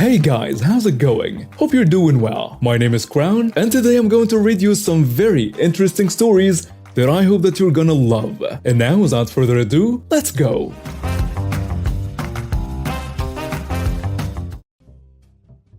Hey guys, how's it going? Hope you're doing well. My name is Crown, and today I'm going to read you some very interesting stories that I hope that you're gonna love. And now, without further ado, let's go!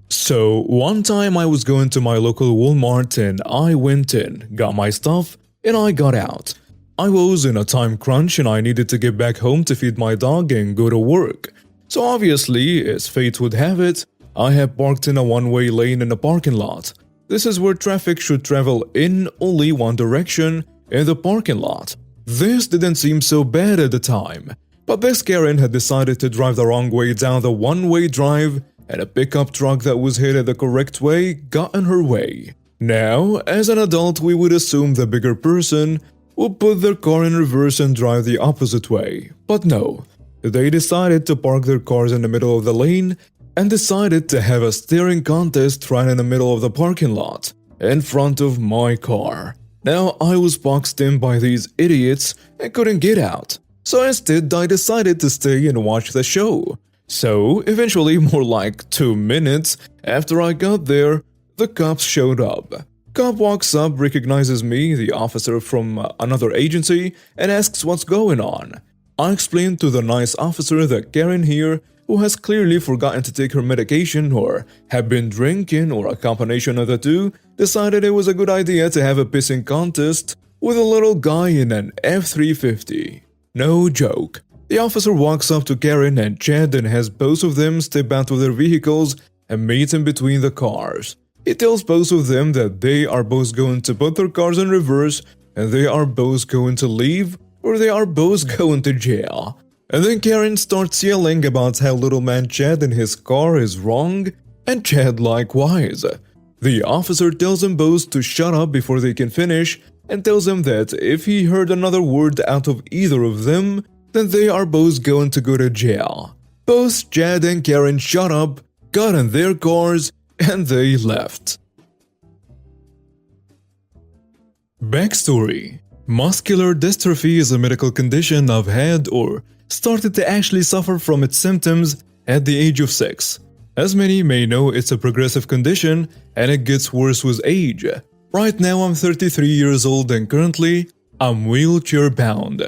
So, one time I was going to my local Walmart and I went in, got my stuff, and I got out. I was in a time crunch and I needed to get back home to feed my dog and go to work. So obviously, as fate would have it, I had parked in a one-way lane in a parking lot. This is where traffic should travel in only one direction, in the parking lot. This didn't seem so bad at the time, but this Karen had decided to drive the wrong way down the one-way drive, and a pickup truck that was headed the correct way got in her way. Now, as an adult, we would assume the bigger person would put their car in reverse and drive the opposite way, but no. They decided to park their cars in the middle of the lane and decided to have a staring contest right in the middle of the parking lot, in front of my car. Now, I was boxed in by these idiots and couldn't get out, so instead I decided to stay and watch the show. So, eventually, more like 2 minutes after I got there, the cops showed up. Cop walks up, recognizes me, the officer from another agency, and asks what's going on. I explained to the nice officer that Karen here, who has clearly forgotten to take her medication or had been drinking or a combination of the two, decided it was a good idea to have a pissing contest with a little guy in an F-350. No joke. The officer walks up to Karen and Chad and has both of them step out of their vehicles and meet in between the cars. He tells both of them that they are both going to put their cars in reverse and they are both going to leave or they are both going to jail. And then Karen starts yelling about how little man Chad in his car is wrong, and Chad likewise. The officer tells them both to shut up before they can finish and tells them that if he heard another word out of either of them, then they are both going to go to jail. Both Chad and Karen shut up, got in their cars, and they left. Backstory: Muscular dystrophy is a medical condition I've had or started to actually suffer from its symptoms at the age of 6. As many may know, it's a progressive condition and it gets worse with age. Right now I'm 33 years old and currently I'm wheelchair bound.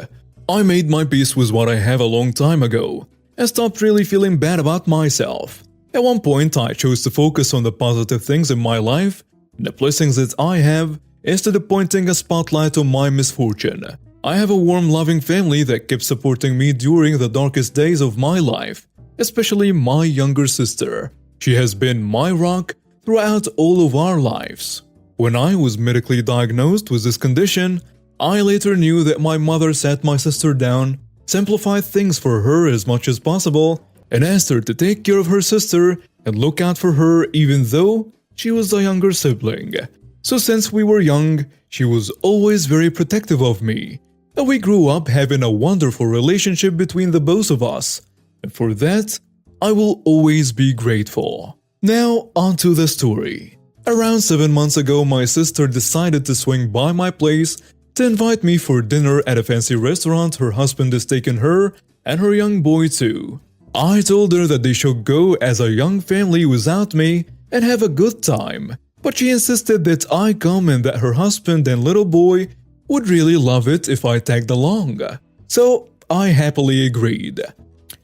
I made my peace with what I have a long time ago and stopped really feeling bad about myself. At one point I chose to focus on the positive things in my life and the blessings that I have instead of pointing a spotlight on my misfortune. I have a warm, loving family that kept supporting me during the darkest days of my life, especially my younger sister. She has been my rock throughout all of our lives. When I was medically diagnosed with this condition, I later knew that my mother sat my sister down, simplified things for her as much as possible, and asked her to take care of her sister and look out for her even though she was the younger sibling. So since we were young, she was always very protective of me. And we grew up having a wonderful relationship between the both of us. And for that, I will always be grateful. Now, on to the story. Around 7 months ago, my sister decided to swing by my place to invite me for dinner at a fancy restaurant her husband is taking her and her young boy to. I told her that they should go as a young family without me and have a good time. But she insisted that I come and that her husband and little boy would really love it if I tagged along. So I happily agreed.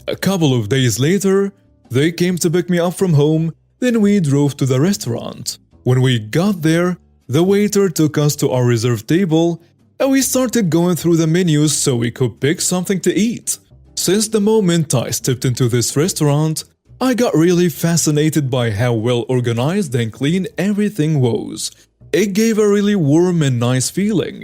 A couple of days later, they came to pick me up from home, then we drove to the restaurant. When we got there, the waiter took us to our reserved table and we started going through the menus so we could pick something to eat. Since the moment I stepped into this restaurant, I got really fascinated by how well organized and clean everything was. It gave a really warm and nice feeling,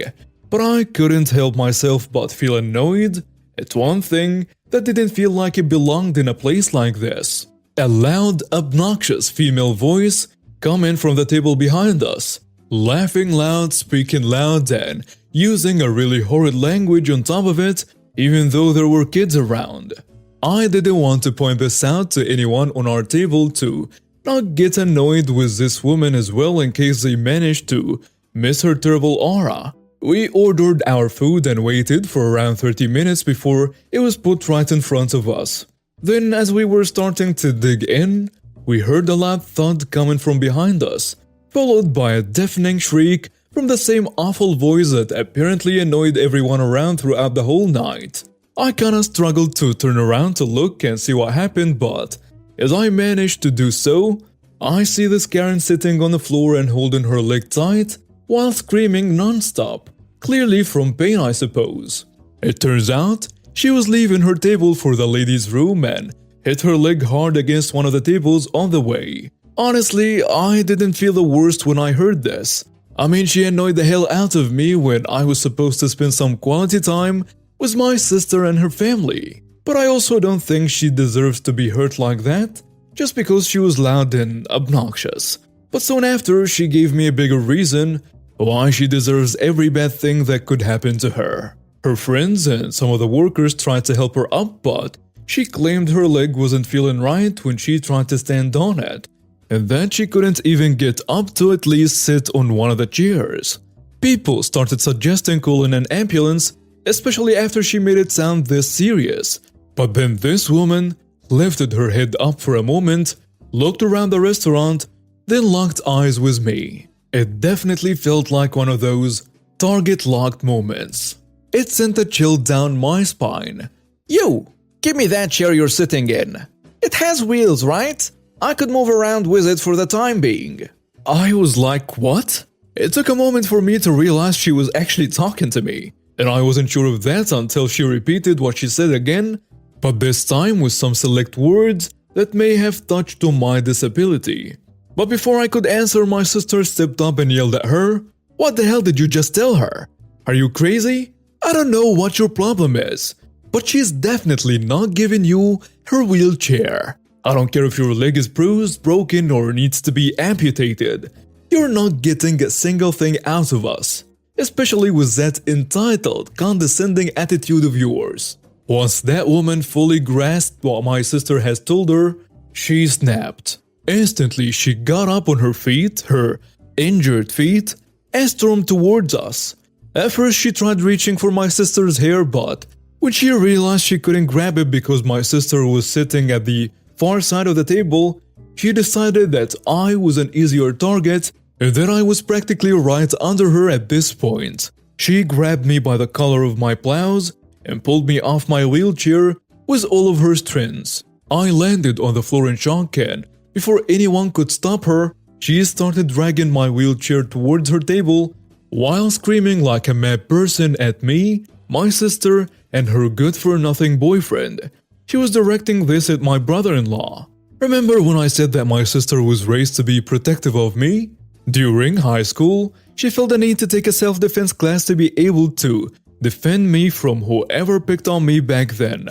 but I couldn't help myself but feel annoyed at one thing that didn't feel like it belonged in a place like this. A loud, obnoxious female voice coming from the table behind us, laughing loud, speaking loud, and using a really horrid language on top of it, even though there were kids around. I didn't want to point this out to anyone on our table to not get annoyed with this woman as well in case they managed to miss her terrible aura. We ordered our food and waited for around 30 minutes before it was put right in front of us. Then, as we were starting to dig in, we heard a loud thud coming from behind us, followed by a deafening shriek from the same awful voice that apparently annoyed everyone around throughout the whole night. I kinda struggled to turn around to look and see what happened, but as I managed to do so, I see this Karen sitting on the floor and holding her leg tight while screaming non-stop, clearly from pain I suppose. It turns out, she was leaving her table for the ladies' room and hit her leg hard against one of the tables on the way. Honestly, I didn't feel the worst when I heard this. I mean, she annoyed the hell out of me when I was supposed to spend some quality time with my sister and her family. But I also don't think she deserves to be hurt like that, just because she was loud and obnoxious. But soon after, she gave me a bigger reason why she deserves every bad thing that could happen to her. Her friends and some of the workers tried to help her up, but she claimed her leg wasn't feeling right when she tried to stand on it, and that she couldn't even get up to at least sit on one of the chairs. People started suggesting calling an ambulance, especially after she made it sound this serious. But then this woman lifted her head up for a moment, looked around the restaurant, then locked eyes with me. It definitely felt like one of those target-locked moments. It sent a chill down my spine. You! Give me that chair you're sitting in. It has wheels, right? I could move around with it for the time being. I was like, what? It took a moment for me to realize she was actually talking to me, and I wasn't sure of that until she repeated what she said again, but this time with some select words that may have touched on my disability. But before I could answer, my sister stepped up and yelled at her, "What the hell did you just tell her? Are you crazy? I don't know what your problem is, but she's definitely not giving you her wheelchair. I don't care if your leg is bruised, broken, or needs to be amputated. You're not getting a single thing out of us, especially with that entitled, condescending attitude of yours." Once that woman fully grasped what my sister has told her, she snapped. Instantly, she got up on her feet, her injured feet, and stormed towards us. At first, she tried reaching for my sister's hair, but when she realized she couldn't grab it because my sister was sitting at the far side of the table, she decided that I was an easier target and that I was practically right under her at this point. She grabbed me by the collar of my blouse and pulled me off my wheelchair with all of her strength. I landed on the floor in shock, and before anyone could stop her, she started dragging my wheelchair towards her table while screaming like a mad person at me, my sister, and her good-for-nothing boyfriend. She was directing this at my brother-in-law. Remember when I said that my sister was raised to be protective of me? During high school, she felt the need to take a self-defense class to be able to defend me from whoever picked on me back then.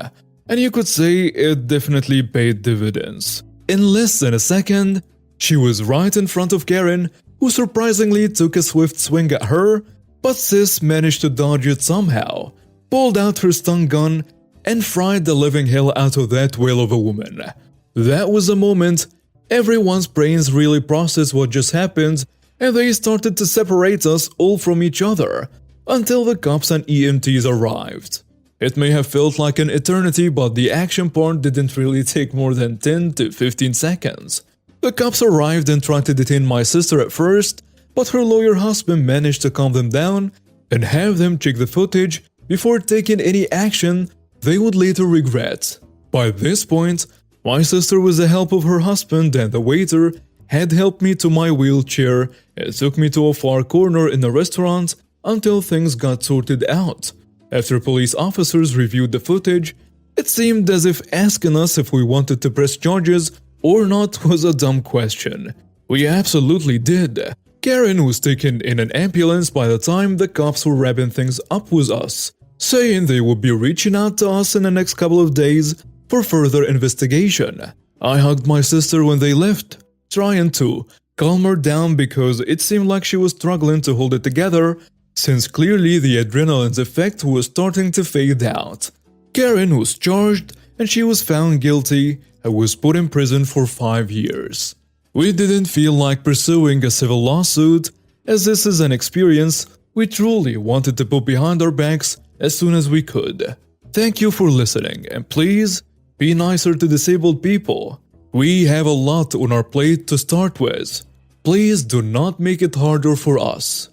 And you could say it definitely paid dividends. In less than a second, she was right in front of Karen, who surprisingly took a swift swing at her, but sis managed to dodge it somehow, pulled out her stun gun, and fried the living hell out of that whale of a woman. That was the moment everyone's brains really processed what just happened, and they started to separate us all from each other until the cops and EMTs arrived. It may have felt like an eternity, but the action part didn't really take more than 10 to 15 seconds. The cops arrived and tried to detain my sister at first, but her lawyer husband managed to calm them down and have them check the footage before taking any action they would later regret. By this point, my sister, with the help of her husband and the waiter, had helped me to my wheelchair and took me to a far corner in the restaurant until things got sorted out. After police officers reviewed the footage, it seemed as if asking us if we wanted to press charges or not was a dumb question. We absolutely did. Karen was taken in an ambulance by the time the cops were wrapping things up with us, saying they would be reaching out to us in the next couple of days for further investigation. I hugged my sister when they left, trying to calm her down because it seemed like she was struggling to hold it together, since clearly the adrenaline's effect was starting to fade out. Karen was charged and she was found guilty and was put in prison for 5 years. We didn't feel like pursuing a civil lawsuit, as this is an experience we truly wanted to put behind our backs as soon as we could. Thank you for listening, and please be nicer to disabled people. We have a lot on our plate to start with. Please do not make it harder for us.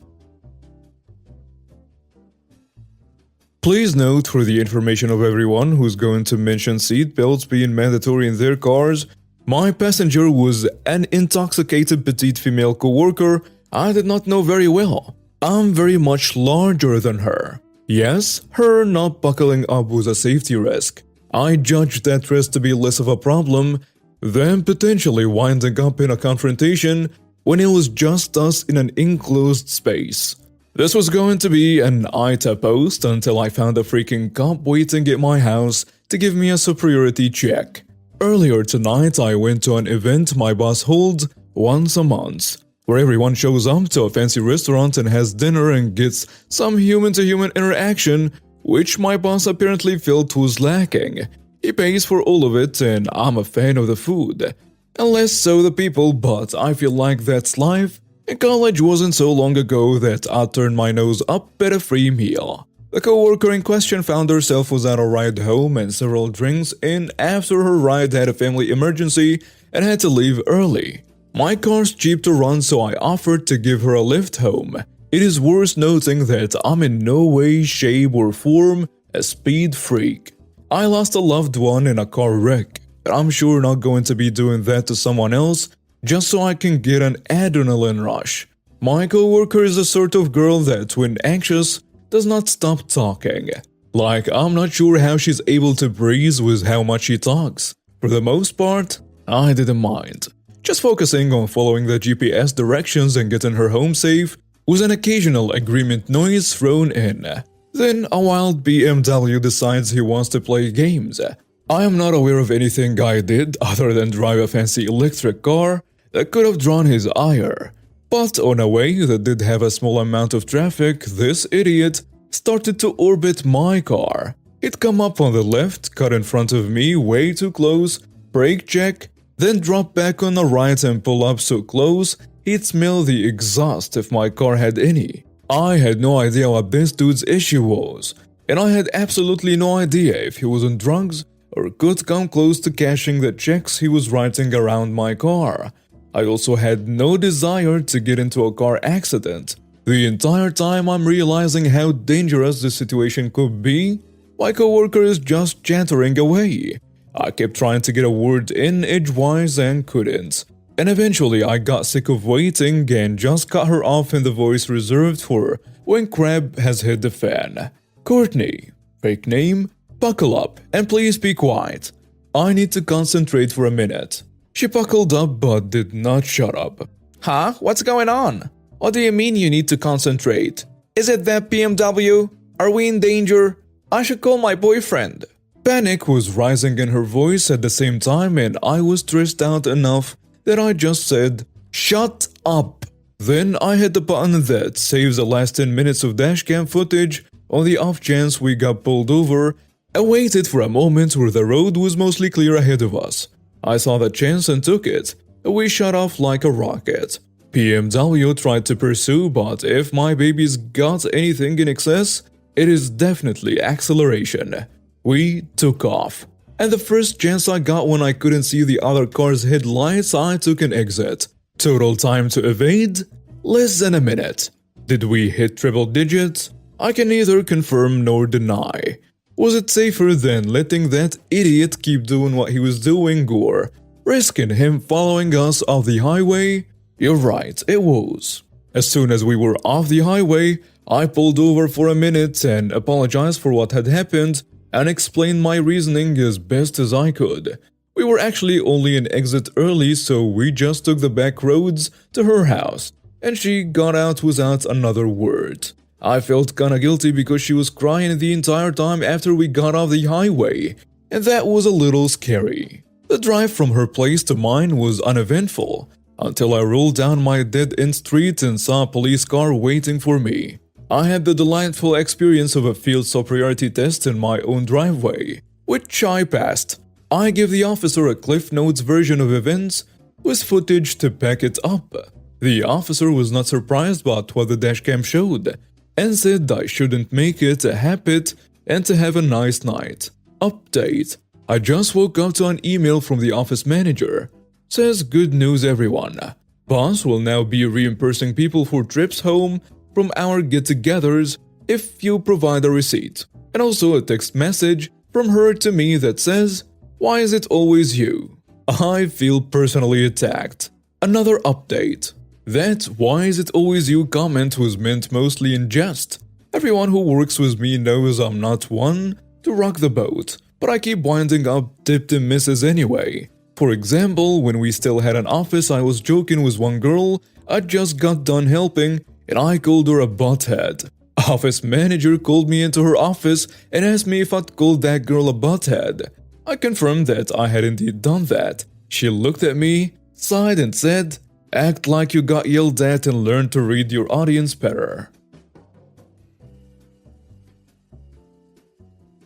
Please note, for the information of everyone who's going to mention seatbelts being mandatory in their cars, my passenger was an intoxicated petite female coworker I did not know very well. I'm very much larger than her. Yes, her not buckling up was a safety risk. I judged that risk to be less of a problem than potentially winding up in a confrontation when it was just us in an enclosed space. This was going to be an ITA post until I found a freaking cop waiting at my house to give me a superiority check. Earlier tonight, I went to an event my boss holds once a month, where everyone shows up to a fancy restaurant and has dinner and gets some human-to-human interaction, which my boss apparently felt was lacking. He pays for all of it, and I'm a fan of the food. And less so the people, but I feel like that's life. In college wasn't so long ago that I turned my nose up at a free meal. The coworker in question found herself was at a ride home and several drinks in after her ride had a family emergency and had to leave early. My car's cheap to run, so I offered to give her a lift home. It is worth noting that I'm in no way, shape, or form a speed freak. I lost a loved one in a car wreck, but I'm sure not going to be doing that to someone else just so I can get an adrenaline rush. My coworker is the sort of girl that, when anxious, does not stop talking. Like, I'm not sure how she's able to breathe with how much she talks. For the most part, I didn't mind. Just focusing on following the GPS directions and getting her home safe, with an occasional agreement noise thrown in. Then a wild BMW decides he wants to play games. I am not aware of anything I did other than drive a fancy electric car that could have drawn his ire. But on a way that did have a small amount of traffic, this idiot started to orbit my car. He'd come up on the left, cut in front of me way too close, brake check, then drop back on the right and pull up so close he'd smell the exhaust if my car had any. I had no idea what this dude's issue was, and I had absolutely no idea if he was on drugs or could come close to cashing the checks he was writing around my car. I also had no desire to get into a car accident. The entire time I'm realizing how dangerous this situation could be, my coworker is just chattering away. I kept trying to get a word in edgewise and couldn't. And eventually I got sick of waiting and just cut her off in the voice reserved for when crap has hit the fan. Courtney, fake name, buckle up and please be quiet. I need to concentrate for a minute. She buckled up but did not shut up. Huh? What's going on? What do you mean you need to concentrate? Is it that BMW? Are we in danger? I should call my boyfriend. Panic was rising in her voice at the same time, and I was stressed out enough that I just said, "Shut up." Then I hit the button that saves the last 10 minutes of dashcam footage on the off chance we got pulled over, and waited for a moment where the road was mostly clear ahead of us. I saw the chance and took it, and we shot off like a rocket. BMW tried to pursue, but if my baby's got anything in excess, it is definitely acceleration. We took off, and the first chance I got when I couldn't see the other car's headlights, I took an exit. Total time to evade? Less than a minute. Did we hit triple digits? I can neither confirm nor deny. Was it safer than letting that idiot keep doing what he was doing or risking him following us off the highway? You're right, it was. As soon as we were off the highway, I pulled over for a minute and apologized for what had happened and explained my reasoning as best as I could. We were actually only an exit early, so we just took the back roads to her house, and she got out without another word. I felt kinda guilty because she was crying the entire time after we got off the highway, and that was a little scary. The drive from her place to mine was uneventful, until I rolled down my dead-end street and saw a police car waiting for me. I had the delightful experience of a field superiority test in my own driveway, which I passed. I gave the officer a Cliff Notes version of events with footage to back it up. The officer was not surprised by what the dashcam showed, and said I shouldn't make it a habit and to have a nice night. Update: I just woke up to an email from the office manager. Says good news everyone. Boss will now be reimbursing people for trips home from our get-togethers if you provide a receipt. And also a text message from her to me that says, "Why is it always you?" I feel personally attacked. Another update. That "why is it always you" comment was meant mostly in jest. Everyone who works with me knows I'm not one to rock the boat, but I keep winding up tipped and misses anyway. For example, when we still had an office, I was joking with one girl I just got done helping and I called her a butthead. Office manager called me into her office and asked me if I'd called that girl a butthead. I confirmed that I had indeed done that. She looked at me, sighed and said, "Act like you got yelled at and learn to read your audience better."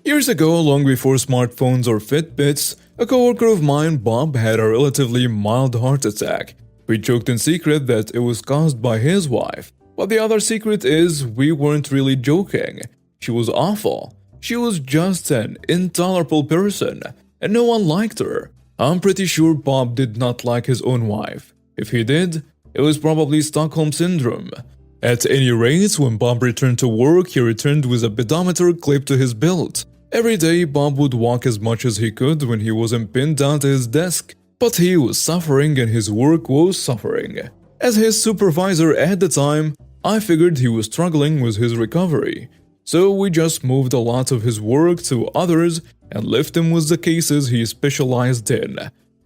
Years ago, long before smartphones or Fitbits, a coworker of mine, Bob, had a relatively mild heart attack. We joked in secret that it was caused by his wife. But the other secret is we weren't really joking. She was awful. She was just an intolerable person, and no one liked her. I'm pretty sure Bob did not like his own wife. If he did, it was probably Stockholm Syndrome. At any rate, when Bob returned to work, he returned with a pedometer clipped to his belt. Every day, Bob would walk as much as he could when he wasn't pinned down to his desk. But he was suffering and his work was suffering. As his supervisor at the time, I figured he was struggling with his recovery. So we just moved a lot of his work to others and left him with the cases he specialized in.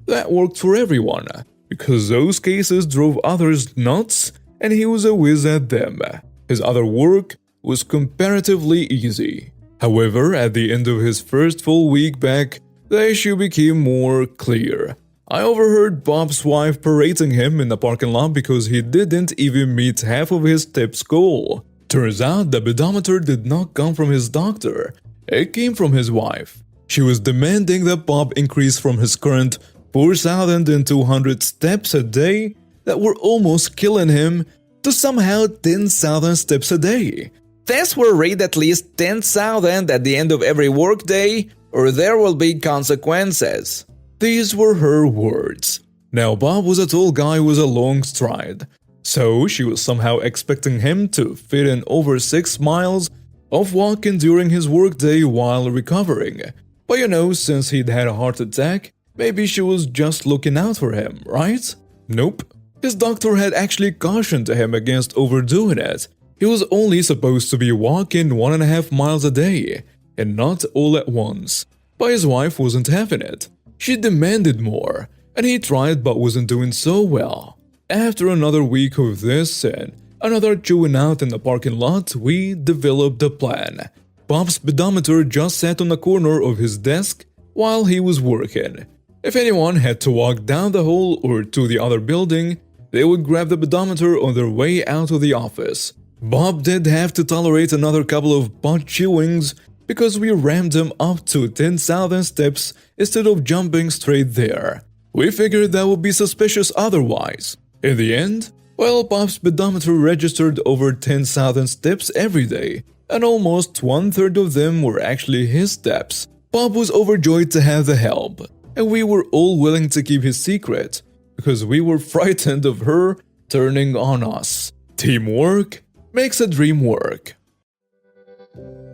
That worked for everyone, because those cases drove others nuts and he was a whiz at them. His other work was comparatively easy. However, at the end of his first full week back, the issue became more clear. I overheard Bob's wife berating him in the parking lot because he didn't even meet half of his tips goal. Turns out the pedometer did not come from his doctor, it came from his wife. She was demanding that Bob increase from his current 4,200 steps a day that were almost killing him to somehow 10,000 steps a day. This will read at least 10,000 at the end of every workday, or there will be consequences. These were her words. Now Bob was a tall guy with a long stride, so she was somehow expecting him to fit in over 6 miles of walking during his workday while recovering. But since he'd had a heart attack, maybe she was just looking out for him, right? Nope. His doctor had actually cautioned him against overdoing it. He was only supposed to be walking 1.5 miles a day, and not all at once. But his wife wasn't having it. She demanded more, and he tried but wasn't doing so well. After another week of this and another chewing out in the parking lot, we developed a plan. Bob's pedometer just sat on the corner of his desk while he was working. If anyone had to walk down the hall or to the other building, they would grab the pedometer on their way out of the office. Bob did have to tolerate another couple of butt chewings because we rammed him up to 10,000 steps instead of jumping straight there. We figured that would be suspicious otherwise. In the end, Bob's pedometer registered over 10,000 steps every day, and almost 1/3 of them were actually his steps. Bob was overjoyed to have the help, and we were all willing to keep his secret because we were frightened of her turning on us. Teamwork makes a dream work.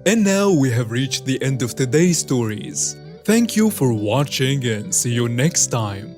And now we have reached the end of today's stories. Thank you for watching and see you next time.